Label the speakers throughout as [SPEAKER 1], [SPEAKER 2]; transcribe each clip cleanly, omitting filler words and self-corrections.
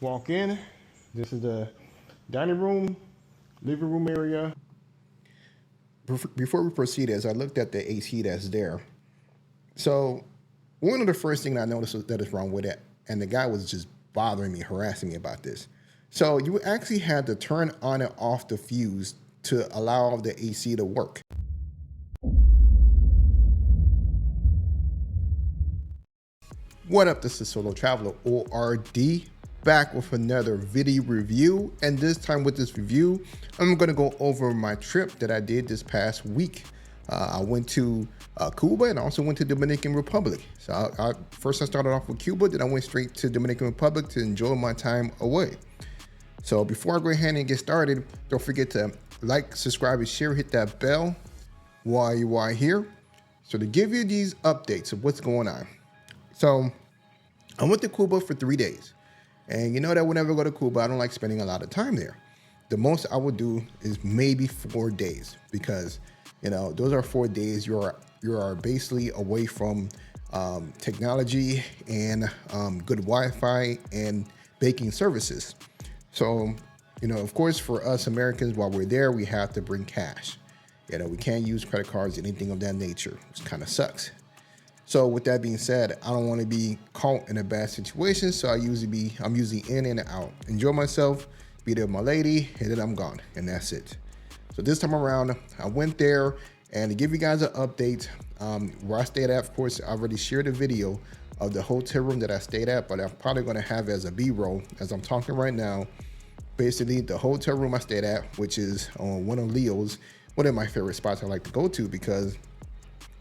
[SPEAKER 1] Walk in. This is the dining room, living room area. Before we proceed, as I looked at the AC that's there, so one of the first things I noticed was that is wrong with it, and the guy was just bothering me, harassing me about this. So you actually had to turn on and off the fuse to allow the AC to work. What up, this is Solo Traveler ORD, back with another video review, and this time with this review, I'm going to go over my trip that I did this past week. I went to Cuba and also went to Dominican Republic. So first I started off with Cuba, then I went straight to Dominican Republic to enjoy my time away. So before I go ahead and get started, don't forget to like, subscribe, and share, hit that bell while you are here. So to give you these updates of what's going on. So I went to Cuba for 3 days. And you know that whenever I go to Cuba, I don't like spending a lot of time there. The most I would do is maybe 4 days, because you know those are 4 days you are basically away from technology and good Wi-Fi and banking services. So you know, of course, for us Americans, while we're there, we have to bring cash. You know, we can't use credit cards, anything of that nature, which kind of sucks. So with that being said, I don't want to be caught in a bad situation. So I'm usually in and out, enjoy myself, be there with my lady, and then I'm gone, and that's it. So this time around, I went there, and to give you guys an update, where I stayed at, of course, I already shared a video of the hotel room that I stayed at, but I'm probably going to have it as a B-roll as I'm talking right now. Basically, the hotel room I stayed at, which is on one of Leo's, one of my favorite spots I like to go to, because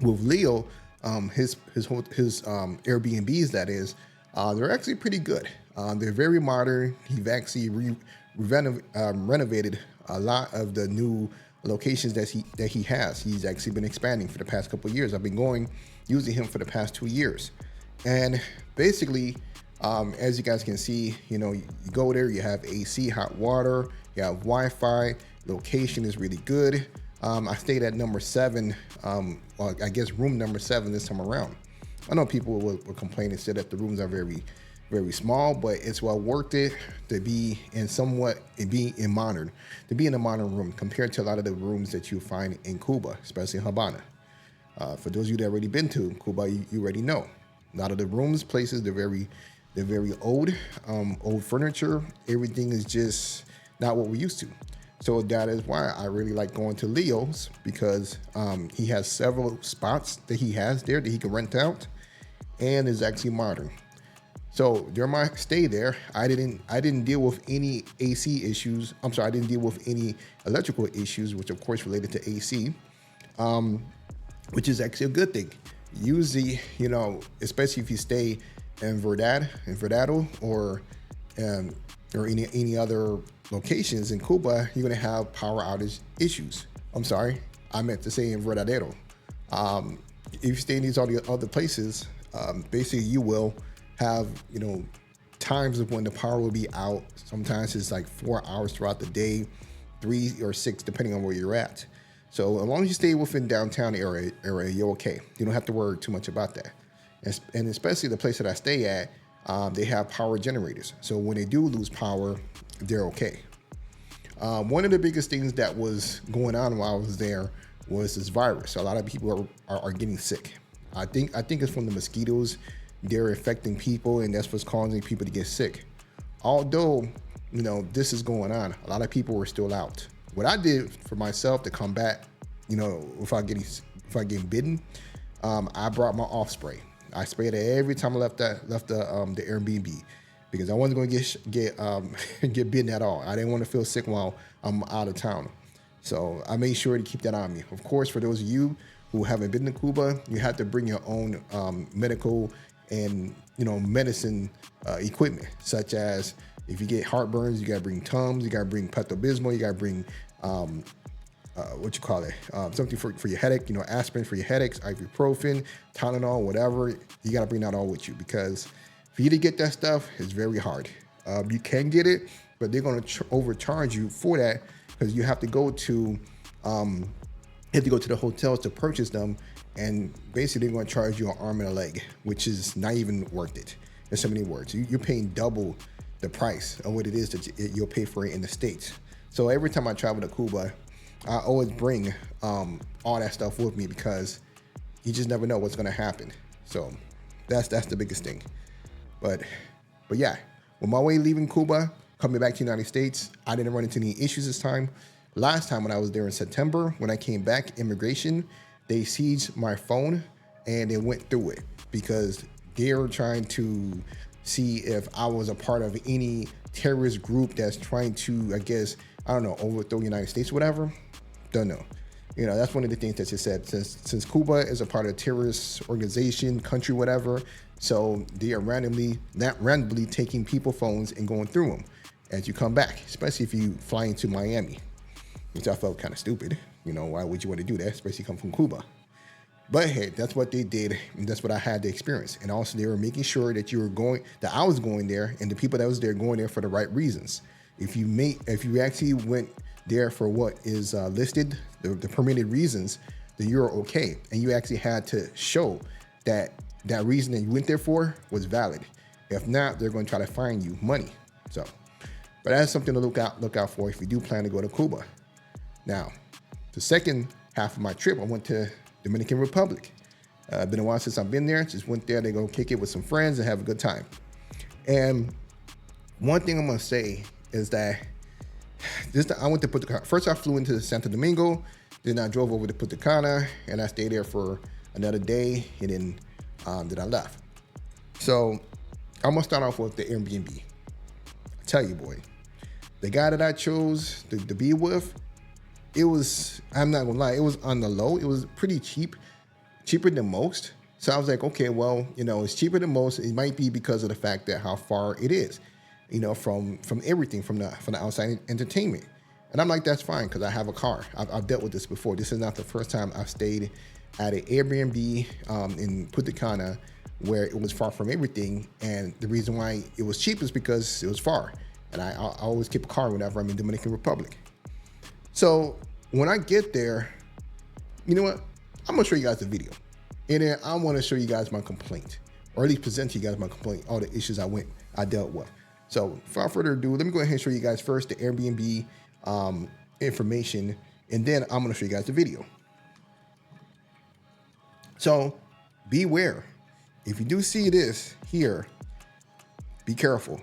[SPEAKER 1] with Leo, his Airbnbs, that is, they're actually pretty good. They're very modern. He's actually renovated a lot of the new locations that he has. He's actually been expanding for the past couple of years. I've been using him for the past 2 years, and basically, as you guys can see, you know, you go there, you have AC, hot water, you have Wi-Fi. Location is really good. I stayed at number 7, well, I guess room number 7 this time around. I know people will complain and say that the rooms are very, very small, but it's well worth it to be in a modern room compared to a lot of the rooms that you find in Cuba, especially Havana. For those of you that already been to Cuba, you already know. A lot of the places, they're very old, old furniture. Everything is just not what we're used to. So that is why I really like going to Leo's, because he has several spots that he has there that he can rent out, and is actually modern. So during my stay there, I didn't deal with any AC issues. I'm sorry, I didn't deal with any electrical issues, which of course related to AC, which is actually a good thing. Usually, you know, especially if you stay in Verdado or any other locations in Cuba, you're gonna have power outage issues. I'm sorry, I meant to say in Verdadero. If you stay in these other places, basically you will have, you know, times of when the power will be out. Sometimes it's like 4 hours throughout the day, 3 or 6, depending on where you're at. So as long as you stay within downtown area, you're okay. You don't have to worry too much about that. And especially the place that I stay at, they have power generators. So when they do lose power, they're okay. One of the biggest things that was going on while I was there was this virus. A lot of people are getting sick. I think it's from the mosquitoes. They're affecting people, and that's what's causing people to get sick. Although, you know, this is going on, a lot of people were still out. What I did for myself to combat, you know, without getting bitten, I brought my off spray. I sprayed it every time I left the Airbnb, because I wasn't going to get bitten at all. I didn't want to feel sick while I'm out of town. So I made sure to keep that on me. Of course, for those of you who haven't been to Cuba, you have to bring your own medical and, you know, medicine equipment, such as if you get heartburns, you got to bring Tums, you got to bring Pepto-Bismol, you got to bring something for your headache, you know, aspirin for your headaches, ibuprofen, Tylenol, whatever. You got to bring that all with you, because for you to get that stuff, it's very hard. You can get it, but they're going to overcharge you for that, because you have to go to the hotels to purchase them, and basically they're going to charge you an arm and a leg, which is not even worth it. In so many words, you're paying double the price of what it is that you'll pay for it in the States. So every time I travel to Cuba, I always bring all that stuff with me because you just never know what's gonna happen. So that's the biggest thing. But yeah, on my way leaving Cuba, coming back to the United States, I didn't run into any issues this time. Last time when I was there in September, when I came back, immigration, they seized my phone and they went through it because they were trying to see if I was a part of any terrorist group that's trying to, I guess, I don't know, overthrow the United States or whatever. Don't know. You know, that's one of the things that you said. Since Cuba is a part of a terrorist organization, country, whatever, so they are not randomly taking people's phones and going through them as you come back, especially if you fly into Miami, which I felt kind of stupid. You know, why would you want to do that, especially come from Cuba? But hey, that's what they did, and that's what I had to experience. And also, they were making sure that that I was going there, and the people that was there going there for the right reasons. If you actually went there for what is listed, the permitted reasons, then you're okay. And you actually had to show that reason that you went there for was valid. If not, they're going to try to fine you money. So, but that's something to look out for if you do plan to go to Cuba. Now, the second half of my trip, I went to Dominican Republic. Been a while since I've been there. Just went there to go kick it with some friends and have a good time. And one thing I'm gonna say is that I went to Punta Cana. First, I flew into Santo Domingo. Then I drove over to Punta Cana, and I stayed there for another day, and then I left. So I'm gonna start off with the Airbnb. I tell you, boy, the guy that I chose to be with, it was, I'm not gonna lie, it was on the low. It was pretty cheap, cheaper than most. So I was like, okay, well, you know, it's cheaper than most. It might be because of the fact that how far it is, you know, from everything, from the outside entertainment. And I'm like, that's fine, because I have a car. I've dealt with this before. This is not the first time I've stayed at an Airbnb in Punta Cana where it was far from everything. And the reason why it was cheap is because it was far. And I always keep a car whenever I'm in Dominican Republic. So when I get there, you know what? I'm gonna show you guys the video. And then I wanna show you guys my complaint, or at least present to you guys my complaint, all the issues I dealt with. So without further ado, let me go ahead and show you guys first the Airbnb information, and then I'm gonna show you guys the video. So beware, if you do see this here, be careful.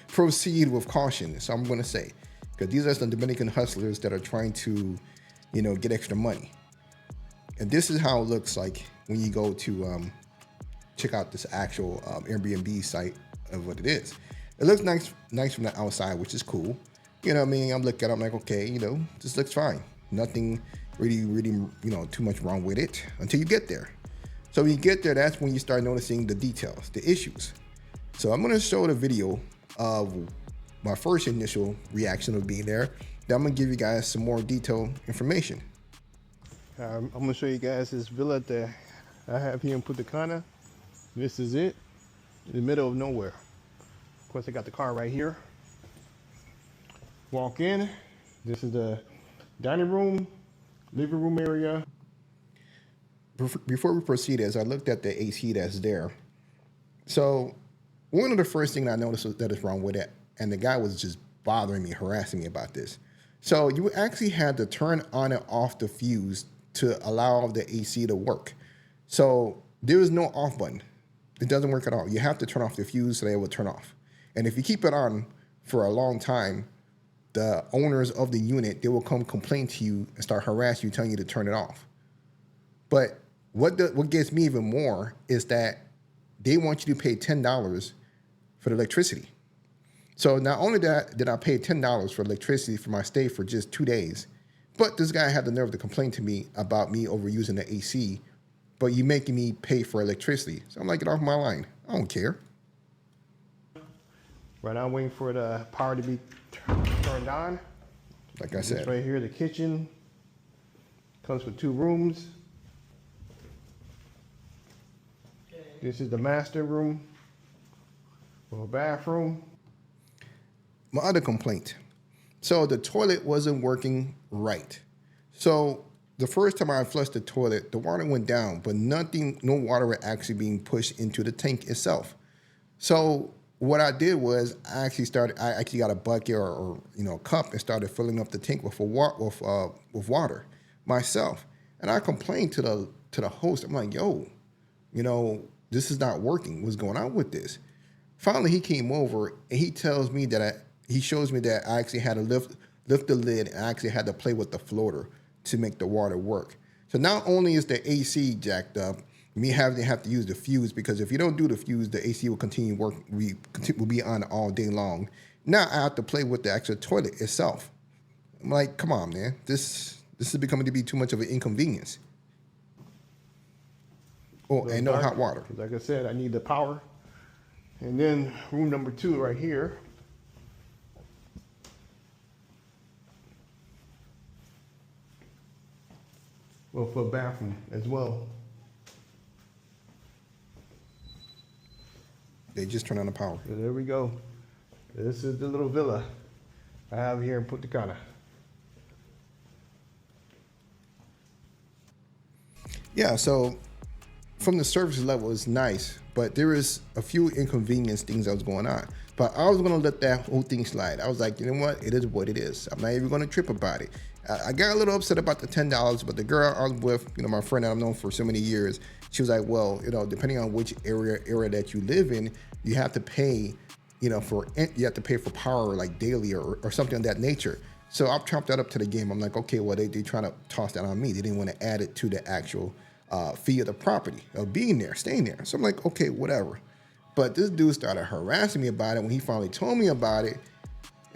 [SPEAKER 1] Proceed with caution, so I'm gonna say, because these are some Dominican hustlers that are trying to, you know, get extra money. And this is how it looks like when you go to check out this actual Airbnb site of what it is. It looks nice from the outside, which is cool. You know what I mean? I'm looking at it, I'm like, okay, you know, this looks fine. Nothing really, you know, too much wrong with it until you get there. So when you get there, that's when you start noticing the details, the issues. So I'm gonna show the video of my first initial reaction of being there. Then I'm gonna give you guys some more detailed information. I'm gonna show you guys this villa that I have here in Punta Cana. This is it, in the middle of nowhere. Of course, I got the car right here. Walk in, this is the dining room, living room area. Before we proceed, as I looked at the AC that's there, so one of the first things I noticed that is wrong with it, and the guy was just bothering me, harassing me about this. So you actually had to turn on and off the fuse to allow the AC to work. So there is no off button. It doesn't work at all. You have to turn off the fuse so that it will turn off. And if you keep it on for a long time, the owners of the unit, they will come complain to you and start harassing you, telling you to turn it off. But what gets me even more is that they want you to pay $10 for the electricity. So not only did I pay $10 for electricity for my stay for just 2 days, but this guy had the nerve to complain to me about me overusing the AC, but you making me pay for electricity. So I'm like, get off my line. I don't care. Right now I'm waiting for the power to be turned on. Like I said. This right here, the kitchen. Comes with 2 rooms. Okay. This is the master room. Or bathroom. My other complaint. So the toilet wasn't working right. So the first time I flushed the toilet, the water went down, but no water was actually being pushed into the tank itself. So what I did was I actually got a bucket or a cup and started filling up the tank with water myself. And I complained to the host. I'm like, yo, this is not working. What's going on with this? Finally, he came over and he tells me that he shows me that I actually had to lift the lid and I actually had to play with the floater to make the water work. So not only is the AC jacked up, me having to have to use the fuse, because if you don't do the fuse, the AC will continue work. Will be on all day long. Now I have to play with the actual toilet itself. I'm like, come on, man. This is becoming to be too much of an inconvenience. Oh, and no hot water.
[SPEAKER 2] Like I said, I need the power. And then room number 2 right here. Well, for a bathroom as well.
[SPEAKER 1] They just turn on the power.
[SPEAKER 2] So there we go. This is the little villa I have here in Punta Cana.
[SPEAKER 1] Yeah, so from the surface level, it's nice, but there is a few inconvenience things that was going on. But I was gonna let that whole thing slide. I was like, you know what? It is what it is. I'm not even gonna trip about it. I got a little upset about the $10, but the girl I was with, my friend that I've known for so many years, she was like, well, depending on which area that you live in, you have to pay, you have to pay for power like daily or something of that nature. So I've chopped that up to the game. I'm like, okay, well, they trying to toss that on me. They didn't want to add it to the actual fee of the property of being there, staying there. So I'm like, okay, whatever. But this dude started harassing me about it when he finally told me about it.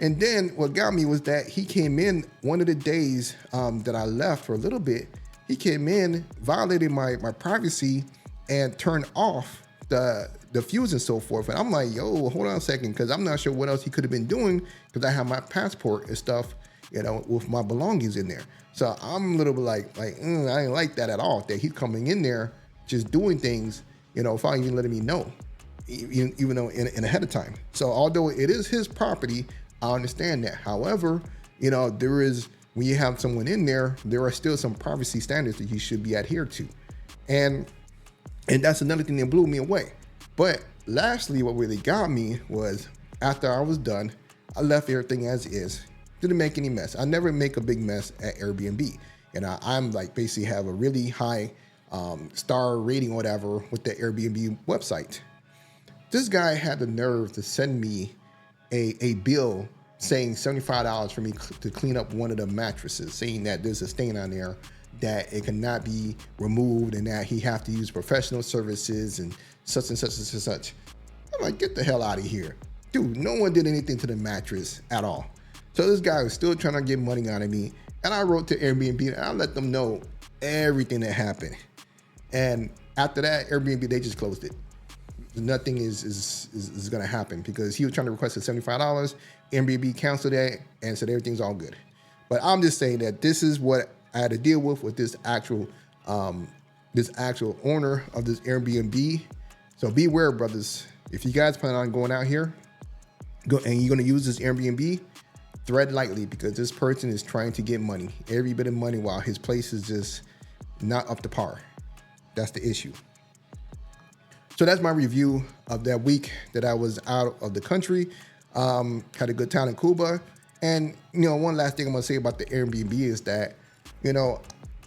[SPEAKER 1] And then what got me was that he came in one of the days that I left for a little bit. He came in, violated my privacy, and turned off the fuse and so forth. And I'm like, yo, hold on a second, because I'm not sure what else he could have been doing, because I have my passport and stuff, with my belongings in there. So I'm a little bit like I didn't like that at all, that he's coming in there just doing things, without even letting me know, even though in ahead of time. So although it is his property, I understand that. However, there is, when you have someone in there, there are still some privacy standards that you should be adhered to. And that's another thing that blew me away. But lastly, what really got me was after I was done, I left everything as is. Didn't make any mess. I never make a big mess at Airbnb. And I'm like basically have a really high star rating or whatever with the Airbnb website. This guy had the nerve to send me a bill saying $75 for me to clean up one of the mattresses, saying that there's a stain on there, that it cannot be removed, and that he have to use professional services and such and such and such. I'm like, get the hell out of here. Dude, no one did anything to the mattress at all. So this guy was still trying to get money out of me. And I wrote to Airbnb and I let them know everything that happened. And after that, Airbnb, they just closed it. Nothing is gonna happen, because he was trying to request the $75. Airbnb canceled that and said everything's all good. But I'm just saying that this is what I had to deal with this actual owner of this Airbnb. So beware, brothers. If you guys plan on going out here, and you're gonna use this Airbnb, tread lightly, because this person is trying to get money, every bit of money, while his place is just not up to par. That's the issue. So that's my review of that week that I was out of the country. Had a good time in Cuba. And, one last thing I'm gonna say about the Airbnb is that,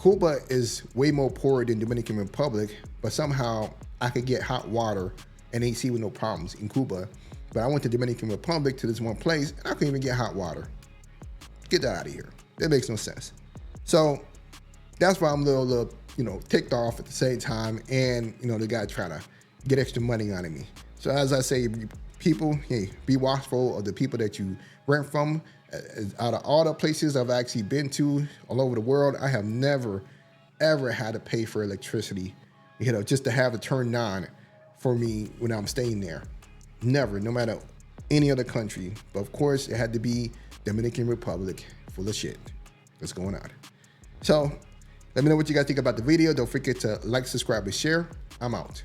[SPEAKER 1] Cuba is way more poor than Dominican Republic, but somehow I could get hot water and AC with no problems in Cuba. But I went to Dominican Republic to this one place and I couldn't even get hot water. Get that out of here. That makes no sense. So that's why I'm a little ticked off at the same time. And, the guy trying to get extra money out of me. So as I say, people, hey, be watchful of the people that you rent from. Out of all the places I've actually been to all over the world, I have never, ever had to pay for electricity, just to have it turned on for me when I'm staying there. Never, no matter any other country. But of course, it had to be Dominican Republic, full of shit. What's going on? So let me know what you guys think about the video. Don't forget to like, subscribe, and share. I'm out.